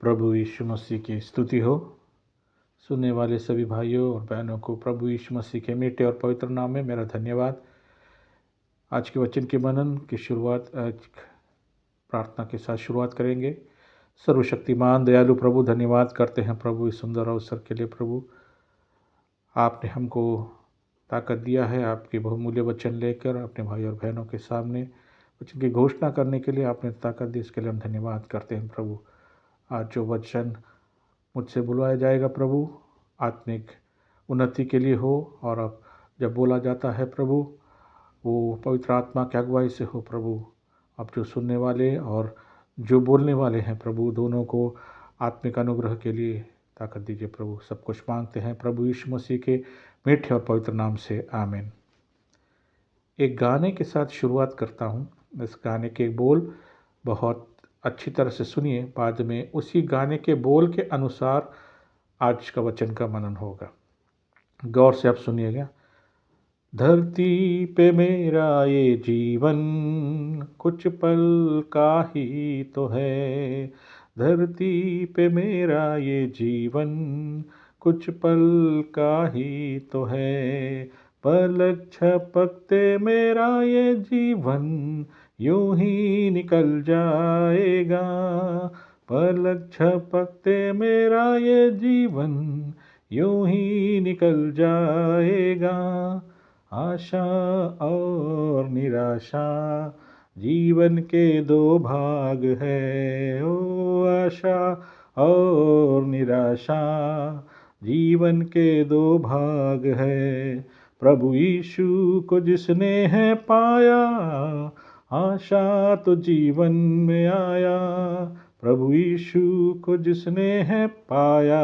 प्रभु यीशु मसीह की स्तुति हो। सुनने वाले सभी भाइयों और बहनों को प्रभु यीशु मसीह के मीठे और पवित्र नाम में मेरा धन्यवाद। आज के वचन के मनन की शुरुआत प्रार्थना के साथ शुरुआत करेंगे। सर्वशक्तिमान दयालु प्रभु, धन्यवाद करते हैं प्रभु इस सुंदर अवसर के लिए। प्रभु, आपने हमको ताकत दिया है आपके बहुमूल्य वचन लेकर अपने भाई और बहनों के सामने वचन की घोषणा करने के लिए आपने ताकत दी, इसके लिए हम धन्यवाद करते हैं प्रभु। आज जो वचन मुझसे बुलवाया जाएगा प्रभु, आत्मिक उन्नति के लिए हो, और अब जब बोला जाता है प्रभु, वो पवित्र आत्मा की अगुवाई से हो प्रभु। अब जो सुनने वाले और जो बोलने वाले हैं प्रभु, दोनों को आत्मिक अनुग्रह के लिए ताकत दीजिए प्रभु। सब कुछ मांगते हैं प्रभु यीशु मसीह के मीठे और पवित्र नाम से, आमीन। एक गाने के साथ शुरुआत करता हूँ। इस गाने के बोल बहुत अच्छी तरह से सुनिए, बाद में उसी गाने के बोल के अनुसार आज का वचन का मनन होगा। गौर से आप सुनिएगा। धरती पे मेरा ये जीवन कुछ पल का ही तो है, धरती पे मेरा ये जीवन कुछ पल का ही तो है, पलक झपकते मेरा ये जीवन यूं ही निकल जाएगा, पलक झपकते मेरा ये जीवन यूं ही निकल जाएगा। आशा और निराशा जीवन के दो भाग है, ओ आशा और निराशा जीवन के दो भाग है। प्रभु यीशु को जिसने है पाया, आशा तो जीवन में आया, प्रभु यीशु को जिसने है पाया,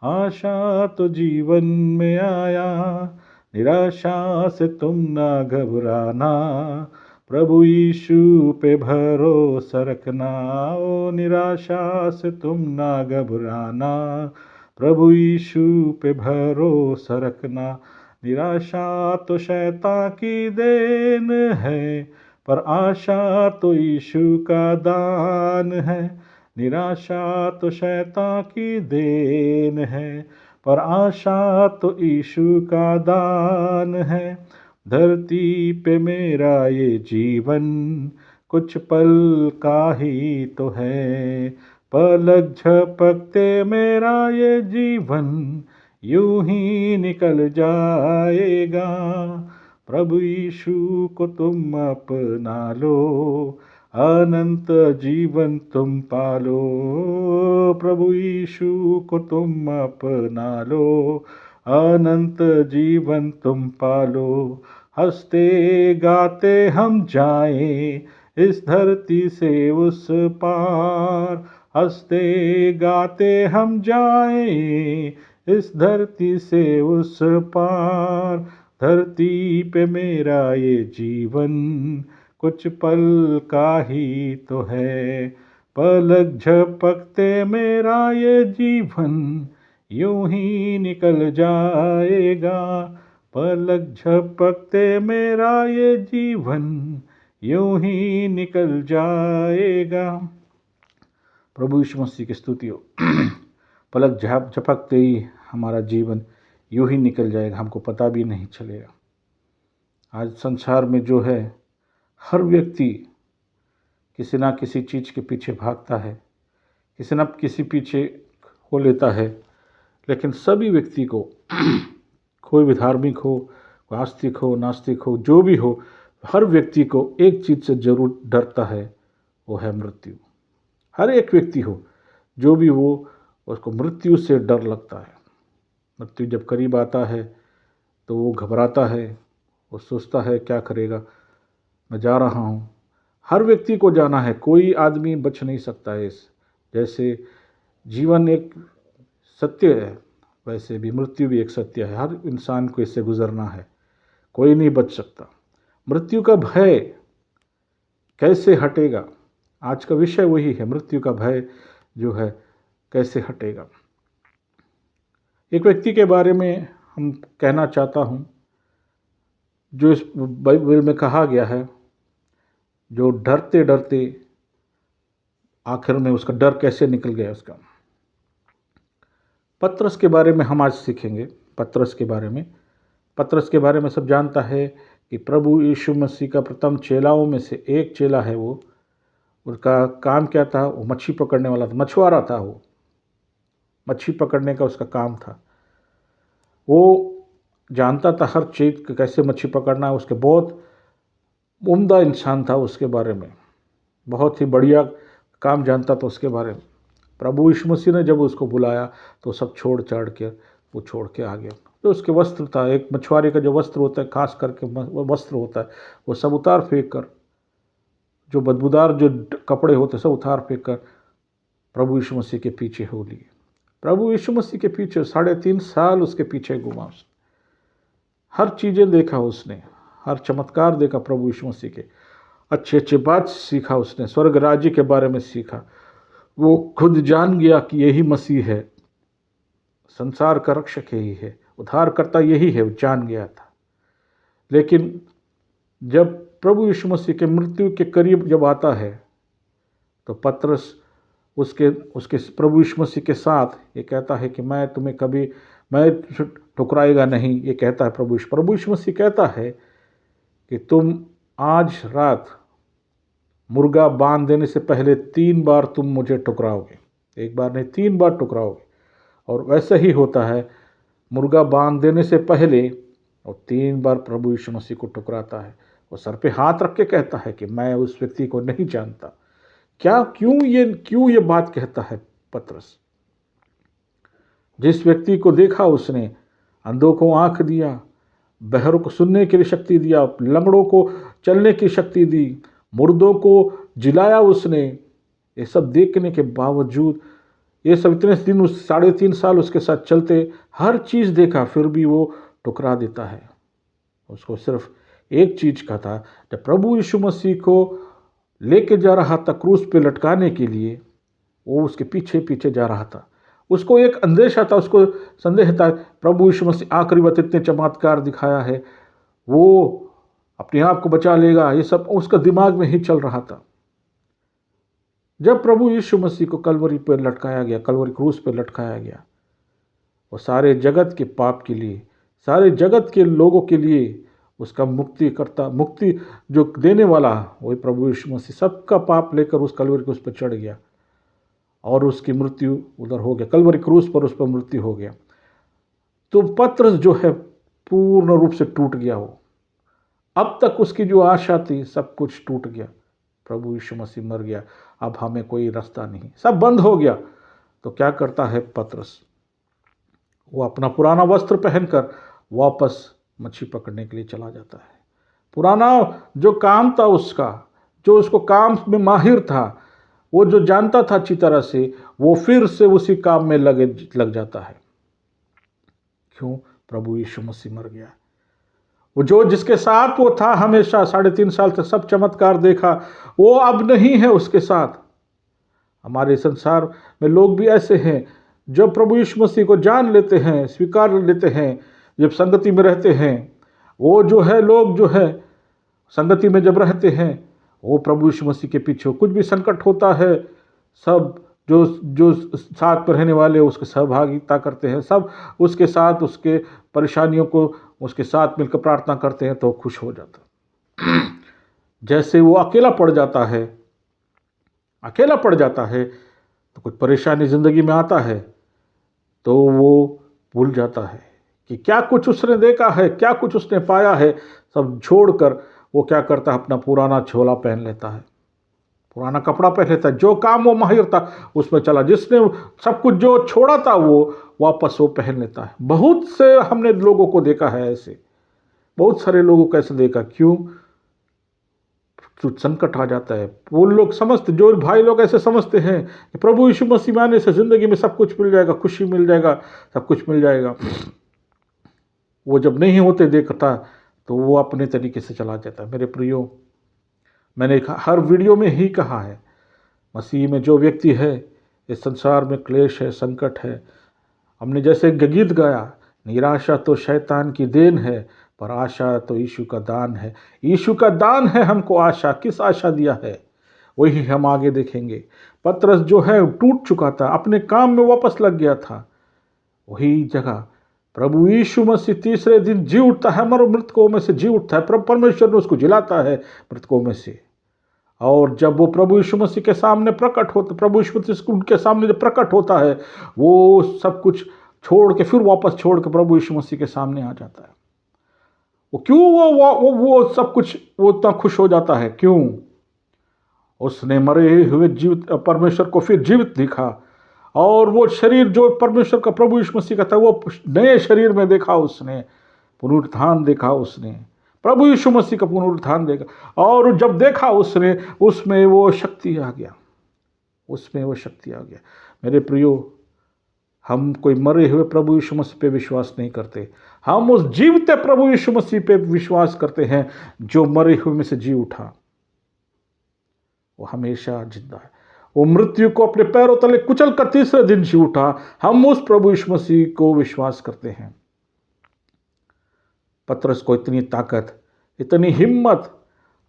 आशा तो जीवन में आया। निराशा से तुम ना घबराना, प्रभु यीशु पे भरोसा रखना, ओ निराशा से तुम ना घबराना, प्रभु यीशु पे भरोसा रखना। निराशा तो शैतान की देन है, पर आशा तो यीशु का दान है। निराशा तो शैतान की देन है, पर आशा तो यीशु का दान है। धरती पे मेरा ये जीवन कुछ पल का ही तो है, पलक झपकते मेरा ये जीवन यूं ही निकल जाएगा। प्रभु यीशु को तुम अपना लो, अनंत जीवन तुम पालो, प्रभु यीशु को तुम अपना लो, अनंत जीवन तुम पालो। हंसते गाते हम जाएं इस धरती से उस पार, हंसते गाते हम जाएं इस धरती से उस पार। धरती पे मेरा ये जीवन कुछ पल का ही तो है, पलक झपकते मेरा ये जीवन यूं ही निकल जाएगा, पलक झपकते मेरा ये जीवन यूं ही निकल जाएगा। प्रभु यीशु मसीह की स्तुति हो। पलक झपकते ही हमारा जीवन यूं ही निकल जाएगा, हमको पता भी नहीं चलेगा। आज संसार में जो है, हर व्यक्ति किसी ना किसी चीज़ के पीछे भागता है, किसी न किसी पीछे हो लेता है, लेकिन सभी व्यक्ति को कोई भी धार्मिक हो, कोई आस्तिक हो, नास्तिक हो, जो भी हो, हर व्यक्ति को एक चीज़ से जरूर डरता है, वो है मृत्यु। हर एक व्यक्ति हो जो भी हो, उसको मृत्यु से डर लगता है। मृत्यु जब करीब आता है तो वो घबराता है, वो सोचता है क्या करेगा, मैं जा रहा हूँ। हर व्यक्ति को जाना है, कोई आदमी बच नहीं सकता है। इस जैसे जीवन एक सत्य है, वैसे भी मृत्यु भी एक सत्य है। हर इंसान को इससे गुजरना है, कोई नहीं बच सकता। मृत्यु का भय कैसे हटेगा, आज का विषय वही है, मृत्यु का भय जो है कैसे हटेगा। एक व्यक्ति के बारे में हम कहना चाहता हूँ, जो इस बाइबल में कहा गया है, जो डरते डरते आखिर में उसका डर कैसे निकल गया उसका। पतरस के बारे में हम आज सीखेंगे। पतरस के बारे में सब जानता है कि प्रभु यीशु मसीह का प्रथम चेलाओं में से एक चेला है वो। उसका काम क्या था? वो मच्छी पकड़ने वाला था, मछुआरा था। वो मच्छी पकड़ने का उसका काम था। वो जानता था हर चीज़ कैसे मच्छी पकड़ना है। उसके बहुत उम्दा इंसान था, उसके बारे में बहुत ही बढ़िया काम जानता था उसके बारे में। प्रभु यीशु मसीह ने जब उसको बुलाया तो सब छोड़ के आ गया। तो उसके वस्त्र था, एक मछुआरे का जो वस्त्र होता है, खास करके वस्त्र होता है, वो सब उतार फेंक कर, जो बदबूदार जो कपड़े होते सब उतार फेंक कर प्रभु यीशु मसीह के पीछे हो लिए। प्रभु यीशु मसीह के पीछे 3.5 साल उसके पीछे घुमा। उसने हर चीज़ें देखा, उसने हर चमत्कार देखा प्रभु यीशु मसीह के। अच्छे अच्छे बात सीखा उसने, स्वर्ग राज्य के बारे में सीखा। वो खुद जान गया कि यही मसीह है, संसार का रक्षक यही है, उद्धारकर्ता यही है, वो जान गया था। लेकिन जब प्रभु यीशु मसीह के मृत्यु के करीब जब आता है तो पतरस उसके प्रभु यीशु मसीह के साथ ये कहता है कि मैं ठुकराएगा नहीं। ये कहता है प्रभु यीशु मसीह कहता है कि तुम आज रात मुर्गा बांध देने से पहले 3 बार तुम मुझे ठुकराओगे। 1 बार नहीं, 3 बार ठुकराओगे। और वैसा ही होता है, मुर्गा बांध देने से पहले और 3 बार प्रभु यीशु मसीह को ठुकराता है। और सर पे हाथ रख के कहता है कि मैं उस व्यक्ति को नहीं जानता। क्यों ये बात कहता है पतरस? जिस व्यक्ति को देखा उसने, अंधों को आंख दिया, बहरों को सुनने की शक्ति दिया, लंगड़ों को चलने की शक्ति दी, मुर्दों को जिलाया उसने, ये सब देखने के बावजूद, ये सब इतने दिन 3.5 साल उसके साथ चलते, हर चीज़ देखा, फिर भी वो ठुकरा देता है। उसको सिर्फ एक चीज़ का था, जब प्रभु यीशु मसीह को लेके जा रहा था क्रूस पे लटकाने के लिए, वो उसके पीछे पीछे जा रहा था। उसको एक अंदेशा था, उसको संदेह था, प्रभु यीशु मसीह आखिरी वक्त इतने चमत्कार दिखाया है, वो अपने आप को बचा लेगा, ये सब उसका दिमाग में ही चल रहा था। जब प्रभु यीशु मसीह को कलवरी क्रूस पर लटकाया गया, वो सारे जगत के पाप के लिए, सारे जगत के लोगों के लिए उसका मुक्ति जो देने वाला, वही प्रभु यीशु मसीह सबका पाप लेकर उस कलवरी क्रूस पर चढ़ गया और उसकी मृत्यु उधर हो गया, कलवरी क्रूस पर उस पर मृत्यु हो गया। तो पतरस जो है पूर्ण रूप से टूट गया। वो अब तक उसकी जो आशा थी सब कुछ टूट गया। प्रभु यीशु मसीह मर गया, अब हमें कोई रास्ता नहीं, सब बंद हो गया। तो क्या करता है पतरस? वो अपना पुराना वस्त्र पहनकर वापस मच्छी पकड़ने के लिए चला जाता है। पुराना जो काम था उसका, जो उसको काम में माहिर था, वो जो जानता था अच्छी तरह से, वो फिर से उसी काम में लग जाता है। क्यों? प्रभु यीशु मसीह मर गया। वो जो जिसके साथ वो था हमेशा 3.5 साल तक सब चमत्कार देखा, वो अब नहीं है उसके साथ। हमारे संसार में लोग भी ऐसे हैं, जब प्रभु यीशु मसीह को जान लेते हैं, स्वीकार लेते हैं, जब संगति में रहते हैं, वो जो है लोग जो है संगति में जब रहते हैं, वो प्रभु यीशु मसीह के पीछे, कुछ भी संकट होता है, सब जो साथ में रहने वाले उसके सहभागिता करते हैं, सब उसके साथ उसके परेशानियों को उसके साथ मिलकर प्रार्थना करते हैं तो खुश हो जाता। जैसे वो अकेला पड़ जाता है तो कुछ परेशानी ज़िंदगी में आता है तो वो भूल जाता है कि क्या कुछ उसने देखा है, क्या कुछ उसने पाया है। सब छोड़कर वो क्या करता है, अपना पुराना झोला पहन लेता है, पुराना कपड़ा पहन लेता है। जो काम वो माहिर था उसमें चला, जिसने सब कुछ जो छोड़ा था वो वापस वो पहन लेता है। बहुत से हमने लोगों को देखा है ऐसे, बहुत सारे लोगों को ऐसे देखा। क्यों? संकट आ जाता है, वो लोग समझते, जो भाई लोग ऐसे समझते हैं कि प्रभु यीशु मसीह में आने से ज़िंदगी में सब कुछ मिल जाएगा, खुशी मिल जाएगा, सब कुछ मिल जाएगा। वो जब नहीं होते देखता तो वो अपने तरीके से चला जाता है। मेरे प्रियो, मैंने हर वीडियो में ही कहा है, मसीह में जो व्यक्ति है, इस संसार में क्लेश है, संकट है। हमने जैसे गीत गाया, निराशा तो शैतान की देन है, पर आशा तो यीशु का दान है। यीशु का दान है हमको आशा। किस आशा दिया है? वही हम आगे देखेंगे। पतरस जो है टूट चुका था, अपने काम में वापस लग गया था, वही जगह प्रभु यीशु मसीह तीसरे दिन जी उठता है, हमारे मृतकों में से जी उठता है। परमेश्वर ने उसको जिलाता है मृतकों में से। और जब वो प्रभु यीशु मसीह के सामने प्रकट होता, प्रभु यीशु मसीह उनके सामने जब प्रकट होता है, वो सब कुछ छोड़ के फिर वापस छोड़ के प्रभु यीशु मसीह के सामने आ जाता है। वो क्यों वो सब कुछ वो इतना खुश हो जाता है? क्यों? उसने मरे हुए जीवित परमेश्वर को फिर जीवित दिखा, और वो शरीर जो परमेश्वर का प्रभु यीशु मसीह का था, वो नए शरीर में देखा उसने, पुनरुत्थान देखा उसने, प्रभु यीशु मसीह का पुनरुत्थान देखा। और जब देखा उसने, उसमें वो शक्ति आ गया, उसमें वो शक्ति आ गया। मेरे प्रियो, हम कोई मरे हुए प्रभु यीशु मसीह पे विश्वास नहीं करते, हम उस जीवते प्रभु यीशु मसीह पे विश्वास करते हैं जो मरे हुए में से जी उठा। वो हमेशा जिंदा है, वो मृत्यु को अपने पैरों तले कुचल कर तीसरे दिन जी उठा। हम उस प्रभु यीशु मसीह को विश्वास करते हैं। पतरस को इतनी ताकत, इतनी हिम्मत।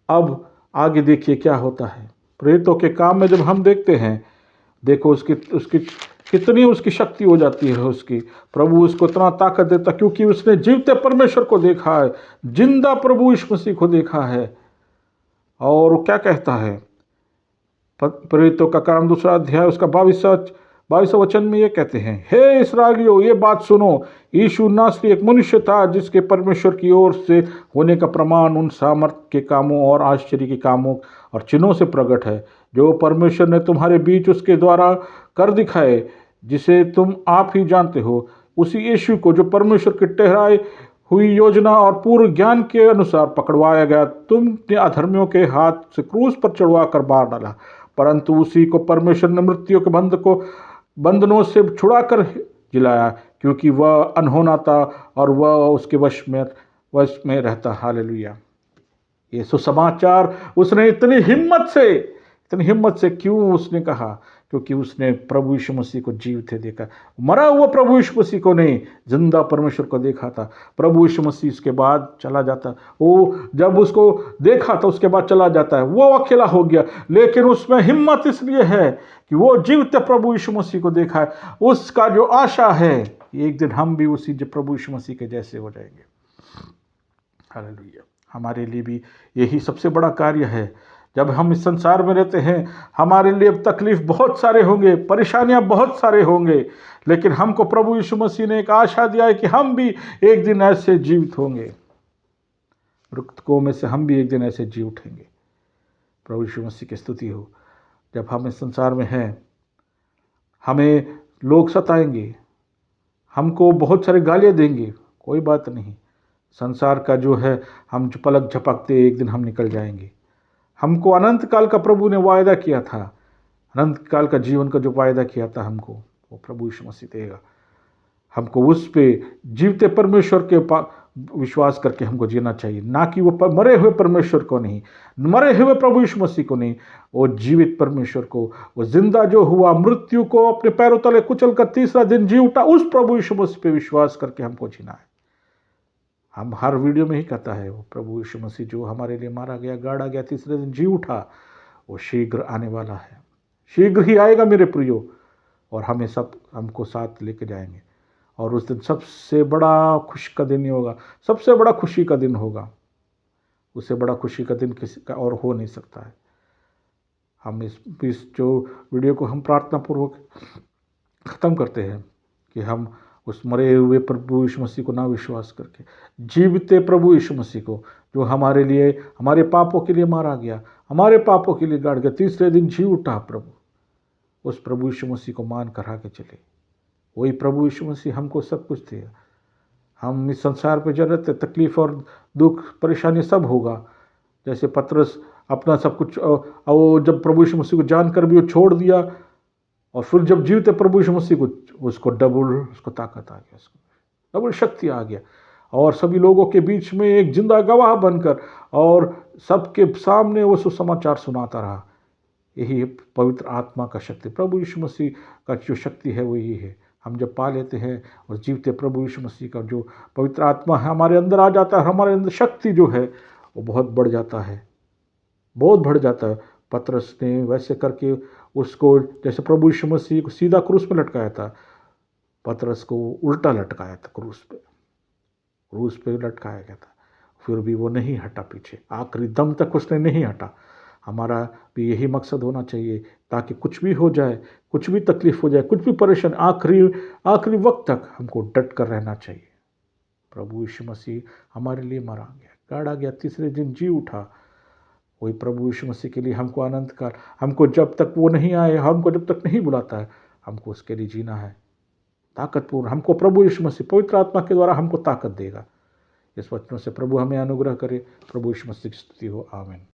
अब आगे देखिए क्या होता है प्रेरितों के काम में। जब हम देखते हैं, देखो उसकी कितनी उसकी शक्ति हो जाती है उसकी। प्रभु उसको इतना ताकत देता क्योंकि उसने जीवते परमेश्वर को देखा है, जिंदा प्रभु यीशु मसीह को देखा है। और वो क्या कहता है, प्रेरितों का काम 2 अध्याय उसका 22 वचन में ये कहते हैं, हे इस्राएलियों, ये बात सुनो, यीशु नासरी एक मनुष्य था जिसके परमेश्वर की ओर से होने का प्रमाण उन सामर्थ के कामों और आश्चर्य के कामों और चिन्हों से प्रकट है जो परमेश्वर ने तुम्हारे बीच उसके द्वारा कर दिखाए, जिसे तुम आप ही जानते हो। उसी यीशु को जो परमेश्वर की ठहराई हुई योजना और पूर्व ज्ञान के अनुसार पकड़वाया गया, तुमने अधर्मियों के हाथ से क्रूस पर चढ़वा कर मार डाला, परंतु उसी को परमेश्वर ने मृत्यु के बंधनों से छुड़ाकर जिलाया, क्योंकि वह अनहोना था और वह उसके वश में रहता। हालेलुया। ये सुसमाचार उसने इतनी हिम्मत से क्यों उसने कहा? क्योंकि उसने प्रभु यीशु मसीह को जीवित देखा। मरा हुआ प्रभु यीशु मसीह को नहीं, जिंदा परमेश्वर को देखा था। प्रभु यीशु मसीह उसके बाद चला जाता, वो जब उसको देखा था उसके बाद चला जाता है, वो अकेला हो गया, लेकिन उसमें हिम्मत इसलिए है कि वो जीवित प्रभु यीशु मसीह को देखा है। उसका जो आशा है, एक दिन हम भी उसी प्रभु यीशु मसीह के जैसे हो जाएंगे। हालेलुया। हमारे लिए भी यही सबसे बड़ा कार्य है। जब हम इस संसार में रहते हैं, हमारे लिए तकलीफ बहुत सारे होंगे, परेशानियां बहुत सारे होंगे, लेकिन हमको प्रभु यीशु मसीह ने एक आशा दिया है कि हम भी एक दिन ऐसे जीवित होंगे। मृतकों में से हम भी एक दिन ऐसे जी उठेंगे। प्रभु यीशु मसीह की स्तुति हो। जब हम इस संसार में हैं, हमें लोग सताएंगे, हमको बहुत सारे गालियां देंगे, कोई बात नहीं। संसार का जो है, हम जो पलक झपकते एक दिन हम निकल जाएंगे। हमको अनंत काल का प्रभु ने वायदा किया था, अनंत काल का जीवन का जो वायदा किया था हमको, वो प्रभु यीशु मसीह देगा। हमको उस पे जीवते परमेश्वर के विश्वास करके हमको जीना चाहिए, ना कि वो मरे हुए परमेश्वर को नहीं, मरे हुए प्रभु यीशु मसीह को नहीं, वो जीवित परमेश्वर को, वो जिंदा जो हुआ, मृत्यु को अपने पैरों तले कुचल कर तीसरा दिन जी उठा, उस प्रभु यीशु मसीह पे विश्वास करके हमको जीना है। हम हर वीडियो में ही कहता है, वो प्रभु यीशु मसीह जो हमारे लिए मारा गया, गाड़ा गया, तीसरे दिन जी उठा, वो शीघ्र आने वाला है, शीघ्र ही आएगा मेरे प्रियो, और हमें हमको साथ लेके जाएंगे। और उस दिन सबसे बड़ा खुशी का दिन ही होगा, सबसे बड़ा खुशी का दिन होगा। उससे बड़ा खुशी का दिन किसी का और हो नहीं सकता है। हम इस जो वीडियो को हम प्रार्थना पूर्वक ख़त्म करते हैं कि हम उस मरे हुए प्रभु यीशु मसीह को ना विश्वास करके, जीविते प्रभु यीशु मसीह को, जो हमारे लिए, हमारे पापों के लिए मारा गया, हमारे पापों के लिए गाड़ गया, तीसरे दिन जी उठा प्रभु, उस प्रभु यीशु मसीह को मान कर आगे चले। वही प्रभु यीशु मसीह हमको सब कुछ दिया। हम इस संसार पे जब रहते, तकलीफ और दुख परेशानी सब होगा। जैसे पतरस अपना सब कुछ, और जब प्रभु यीशु मसीह को जानकर भी वो छोड़ दिया, और फिर जब जीवते प्रभु यीशु मसीह को, उसको डबल उसको ताकत आ गया, उसको डबल शक्ति आ गया, और सभी लोगों के बीच में एक जिंदा गवाह बनकर और सबके सामने वो सुसमाचार सुनाता रहा। यही पवित्र आत्मा का शक्ति, प्रभु यीशु मसीह का जो शक्ति है वो यही है। हम जब पा लेते हैं उस जीवते प्रभु यीशु मसीह का जो पवित्र आत्मा है हमारे अंदर आ जाता है, हमारे अंदर शक्ति जो है वो बहुत बढ़ जाता है, बहुत बढ़ जाता है। पतरस ने वैसे करके उसको, जैसे प्रभु यीशु मसीह को सीधा क्रूस पे लटकाया था, पतरस को उल्टा लटकाया था, क्रूस पे लटकाया गया था। फिर भी वो नहीं हटा पीछे, आखिरी दम तक उसने नहीं हटा। हमारा भी यही मकसद होना चाहिए, ताकि कुछ भी हो जाए, कुछ भी तकलीफ हो जाए, कुछ भी परेशान, आखिरी वक्त तक हमको डट कर रहना चाहिए। प्रभु यीशु मसीह हमारे लिए मरा गया, गाड़ा गया, तीसरे दिन जी उठा। वही प्रभु यीशु मसीह के लिए हमको अनंत काल, हमको जब तक वो नहीं आए, हमको जब तक नहीं बुलाता है, हमको उसके लिए जीना है ताकतपूर्ण। हमको प्रभु यीशु मसीह पवित्र आत्मा के द्वारा हमको ताकत देगा। इस वचनों से प्रभु हमें अनुग्रह करे। प्रभु यीशु मसीह की स्तुति हो, आमीन।